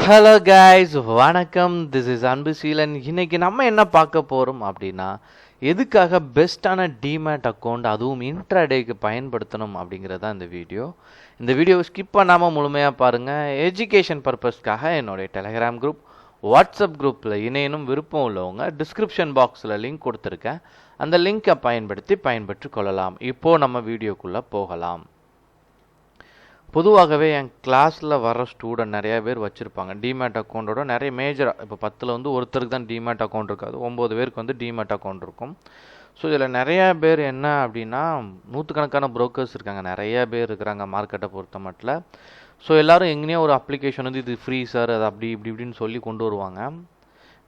Hello guys, வணக்கம். This is Anbuseelan. இன்னைக்கு நம்ம என்ன பார்க்க போகிறோம் அப்படின்னா, எதுக்காக பெஸ்ட்டான டிமேட் அக்கௌண்ட் அதுவும் இன்ட்ராடேக்கு பயன்படுத்தணும் அப்படிங்கிறது தான் இந்த வீடியோ. இந்த வீடியோவை ஸ்கிப் பண்ணாமல் முழுமையாக பாருங்கள். எஜுகேஷன் பர்பஸ்க்காக என்னுடைய டெலகிராம் குரூப், வாட்ஸ்அப் குரூப்பில் இணையனும் விருப்பம் உள்ளவங்க டிஸ்கிரிப்ஷன் பாக்ஸில் லிங்க் கொடுத்துருக்கேன். அந்த லிங்கை பயன்பெற்று கொள்ளலாம். இப்போது நம்ம வீடியோக்குள்ளே போகலாம். பொதுவாகவே என் கிளாஸில் வர ஸ்டூடெண்ட் நிறையா பேர் வச்சுருப்பாங்க டிமேட் அக்கௌண்ட்டோட. நிறைய மேஜராக இப்போ 10 வந்து ஒருத்தருக்கு தான் டிமேட் அக்கௌண்ட் இருக்காது, 9 பேருக்கு வந்து டிமேட் அக்கௌண்ட் இருக்கும். ஸோ இதில் நிறையா பேர் என்ன அப்படின்னா, நூற்றுக்கணக்கான புரோக்கர்ஸ் இருக்காங்க, நிறையா பேர் இருக்கிறாங்க மார்க்கெட்டை பொறுத்த மட்டும். ஸோ எல்லோரும் எங்கேனே ஒரு அப்ளிகேஷன் வந்து இது ஃப்ரீ சார், அது அப்படி இப்படின்னு சொல்லி கொண்டு வருவாங்க.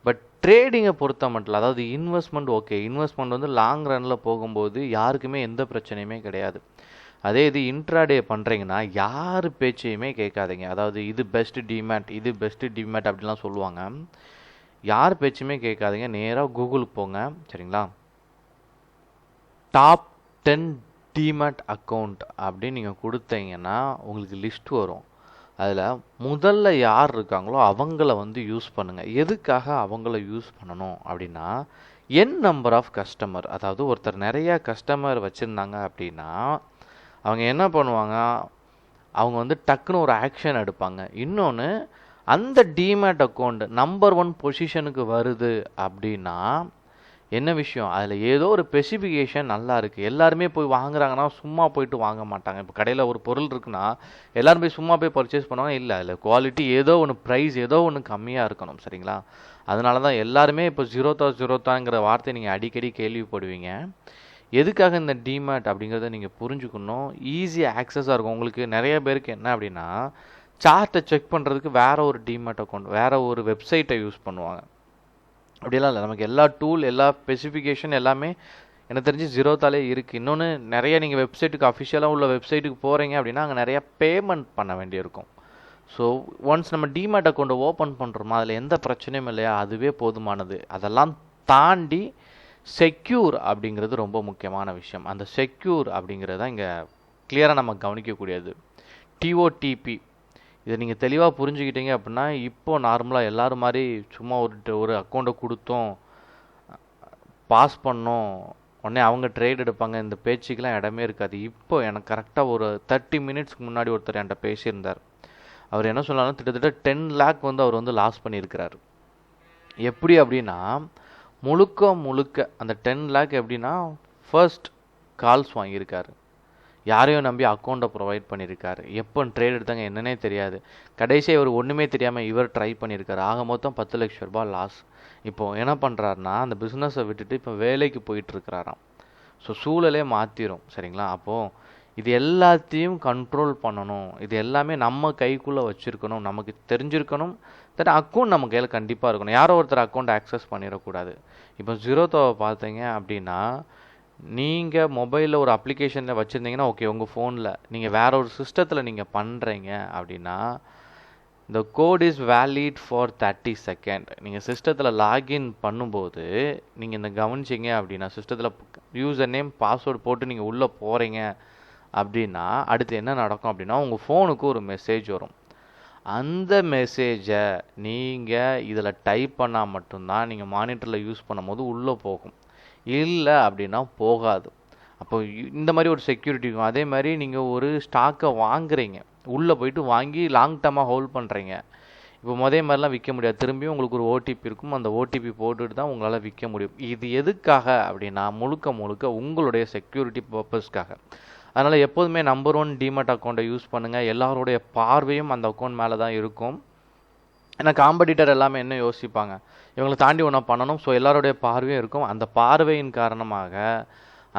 பட் ட்ரேடிங்கை பொறுத்த மட்டும், அதாவது இன்வெஸ்ட்மெண்ட், ஓகே இன்வெஸ்ட்மெண்ட் வந்து லாங் ரனில் போகும்போது யாருக்குமே எந்த பிரச்சனையுமே கிடையாது. அதே இது இன்ட்ராடே பண்ணுறீங்கன்னா யார் பேச்சையுமே கேட்காதீங்க. அதாவது இது பெஸ்ட்டு டிமேட் அப்படிலாம் சொல்லுவாங்க. யார் பேச்சுமே கேட்காதீங்க, நேராக கூகுளுக்கு போங்க. சரிங்களா, டாப் 10 டிமேட் அக்கௌண்ட் அப்படின்னு நீங்கள் கொடுத்தீங்கன்னா உங்களுக்கு லிஸ்ட் வரும். அதில் முதல்ல யார் இருக்காங்களோ அவங்கள வந்து யூஸ் பண்ணுங்கள். எதுக்காக அவங்கள யூஸ் பண்ணணும் அப்படின்னா, நம்பர் ஆஃப் கஸ்டமர், அதாவது ஒருத்தர் நிறையா கஸ்டமர் வச்சுருந்தாங்க அப்படின்னா அவங்க என்ன பண்ணுவாங்க, அவங்க வந்து டக்குன்னு ஒரு ஆக்ஷன் எடுப்பாங்க. இன்னொன்று, அந்த டிமேட் அக்கௌண்ட் நம்பர் 1 பொசிஷனுக்கு வருது அப்படின்னா என்ன விஷயம், அதில் ஏதோ ஒரு ஸ்பெசிஃபிகேஷன் நல்லா இருக்குது. எல்லாருமே போய் வாங்குறாங்கன்னா சும்மா போயிட்டு வாங்க மாட்டாங்க. இப்போ கடையில் ஒரு பொருள் இருக்குன்னா எல்லோரும் போய் சும்மா போய் பர்ச்சேஸ் பண்ணுவாங்க. இல்லை, அதில் குவாலிட்டி ஏதோ ஒன்று, ப்ரைஸ் ஏதோ ஒன்று கம்மியாக இருக்கணும். சரிங்களா, அதனால தான் எல்லாருமே இப்போ ஜீரோதாங்கிற வார்த்தை நீங்கள் அடிக்கடி கேள்விப்படுவீங்க. எதுக்காக இந்த டிமேட் அப்படிங்கிறத நீங்கள் புரிஞ்சுக்கணும். ஈஸியாக ஆக்சஸாக இருக்கும். உங்களுக்கு நிறைய பேருக்கு என்ன அப்படின்னா, சார்ட்டை செக் பண்ணுறதுக்கு வேறு ஒரு டிமேட் அக்கௌண்ட், வேறு ஒரு வெப்சைட்டை யூஸ் பண்ணுவாங்க. அப்படிலாம் இல்லை, நமக்கு எல்லா டூல், எல்லா ஸ்பெசிஃபிகேஷன் எல்லாமே எனக்கு தெரிஞ்சு ஜீரோதாலே இருக்குது. இன்னொன்று, நிறைய நீங்கள் வெப்சைட்டுக்கு அஃபிஷியலாக உள்ள வெப்சைட்டுக்கு போகிறீங்க அப்படின்னா அங்கே நிறையா பேமெண்ட் பண்ண வேண்டியிருக்கும். ஸோ ஒன்ஸ் நம்ம டிமேட் அக்கௌண்ட்டை ஓப்பன் பண்ணுறோமா, அதில் எந்த பிரச்சனையும் இல்லையா, அதுவே போதுமானது. அதெல்லாம் தாண்டி செக்யூர் அப்படிங்கிறது ரொம்ப முக்கியமான விஷயம். அந்த செக்யூர் அப்படிங்கிறது தான் இங்கே கிளியராக நம்ம கவனிக்கக்கூடியது. டிஓடிபி, இதை நீங்கள் தெளிவாக புரிஞ்சுக்கிட்டீங்க அப்படின்னா, இப்போது நார்மலாக எல்லோரும் மாதிரி சும்மா ஒரு அக்கௌண்ட்டை கொடுத்தோம், பாஸ் பண்ணோம், உடனே அவங்க ட்ரேட் எடுப்பாங்க, இந்த பேச்சுக்கெலாம் இடமே இருக்காது. இப்போ எனக்கு கரெக்டாக ஒரு 30 மினிட்ஸ்க்கு முன்னாடி ஒருத்தர் என்கிட்ட பேசியிருந்தார். அவர் என்ன சொன்னாலும் கிட்டத்தட்ட 10 லேக் வந்து அவர் வந்து லாஸ் பண்ணியிருக்கிறார். எப்படி அப்படின்னா, முழுக்க அந்த 10 லேக் எப்படின்னா, ஃபர்ஸ்ட் கால்ஸ் வாங்கியிருக்காரு, யாரையும் நம்பி அக்கௌண்ட்டை ப்ரொவைட் பண்ணியிருக்காரு, எப்போ ட்ரேட் எடுத்தாங்க என்னன்னே தெரியாது, கடைசியாக இவர் ஒன்றுமே தெரியாமல் இவர் ட்ரை பண்ணியிருக்காரு. ஆக மொத்தம் 10 லட்ச ரூபாய் லாஸ். இப்போது என்ன பண்ணுறாருனா, அந்த பிஸ்னஸை விட்டுட்டு இப்போ வேலைக்கு போயிட்டுருக்கிறாராம். ஸோ சூழலே மாற்றிடும். சரிங்களா, அப்போது இது எல்லாத்தையும் கண்ட்ரோல் பண்ணணும். இது எல்லாமே நம்ம கைக்குள்ளே வச்சுருக்கணும், நமக்கு தெரிஞ்சிருக்கணும். தட் அக்கௌண்ட் நம்ம கையில் கண்டிப்பாக இருக்கணும். யாரோ ஒருத்தர் அக்கௌண்ட் ஆக்சஸ் பண்ணிடக்கூடாது. இப்போ ஜீரோதாவை பார்த்தீங்க அப்படின்னா, நீங்கள் மொபைலில் ஒரு அப்ளிகேஷனில் வச்சுருந்தீங்கன்னா ஓகே, உங்கள் ஃபோனில் நீங்கள் வேறு ஒரு சிஸ்டத்தில் நீங்கள் பண்ணுறீங்க அப்படின்னா, இந்த code is valid for 30 second. நீங்கள் சிஸ்டத்தில் லாகின் பண்ணும்போது நீங்கள் இந்த கவனிச்சிங்க அப்படின்னா, சிஸ்டத்தில் யூசர் நேம் பாஸ்வேர்டு போட்டு நீங்கள் உள்ளே போகிறீங்க அப்படின்னா அடுத்து என்ன நடக்கும் அப்படின்னா, உங்கள் ஃபோனுக்கு ஒரு மெசேஜ் வரும். அந்த மெசேஜை நீங்கள் இதில் டைப் பண்ணால் மட்டும்தான் நீங்கள் மானிட்டரில் யூஸ் பண்ணும்போது உள்ளே போகும், இல்லை அப்படின்னா போகாது. அப்போ இந்த மாதிரி ஒரு செக்யூரிட்டி இருக்கும். அதே மாதிரி நீங்கள் ஒரு ஸ்டாக்கை வாங்குறீங்க, உள்ளே போயிட்டு வாங்கி லாங் டர்மாக ஹோல்ட் பண்ணுறீங்க. இப்போ மாதிரிலாம் விற்க முடியாது. திரும்பியும் உங்களுக்கு ஒரு ஓடிபி இருக்கும், அந்த ஓடிபி போட்டுட்டு தான் உங்களால் விற்க முடியும். இது எதுக்காக அப்படின்னா, முழுக்க உங்களுடைய செக்யூரிட்டி பர்பஸ்க்காக. அதனால் எப்போதுமே நம்பர் 1 டிமேட் அக்கௌண்ட்டை யூஸ் பண்ணுங்கள். எல்லாருடைய பார்வையும் அந்த அக்கௌண்ட் மேலே தான் இருக்கும். ஏன்னா காம்படிட்டர் எல்லாமே என்ன யோசிப்பாங்க, இவங்களை தாண்டி ஒன்றா பண்ணணும். ஸோ எல்லாருடைய பார்வையும் இருக்கும். அந்த பார்வையின் காரணமாக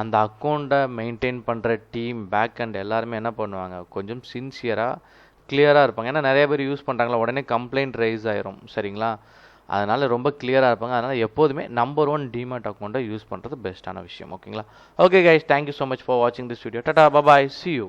அந்த அக்கௌண்ட்டை மெயின்டைன் பண்ணுற டீம், பேக் அண்ட் எல்லாருமே என்ன பண்ணுவாங்க, கொஞ்சம் சின்சியராக கிளியராக இருப்பாங்க. ஏன்னா நிறைய பேர் யூஸ் பண்ணுறாங்களா, உடனே கம்ப்ளைண்ட் ரைஸ் ஆயிரும். சரிங்களா, அதனால் ரொம்ப கிளியராக இருப்பாங்க. அதனால் எப்போதுமே நம்பர் 1 டிமேட் அக்கௌண்ட்டை யூஸ் பண்ணுறது பெஸ்ட்டான விஷயம். ஓகேங்களா, okay guys, thank you so much for வாட்சிங் திஸ் வீடியோ. டாடா, பாய், see you.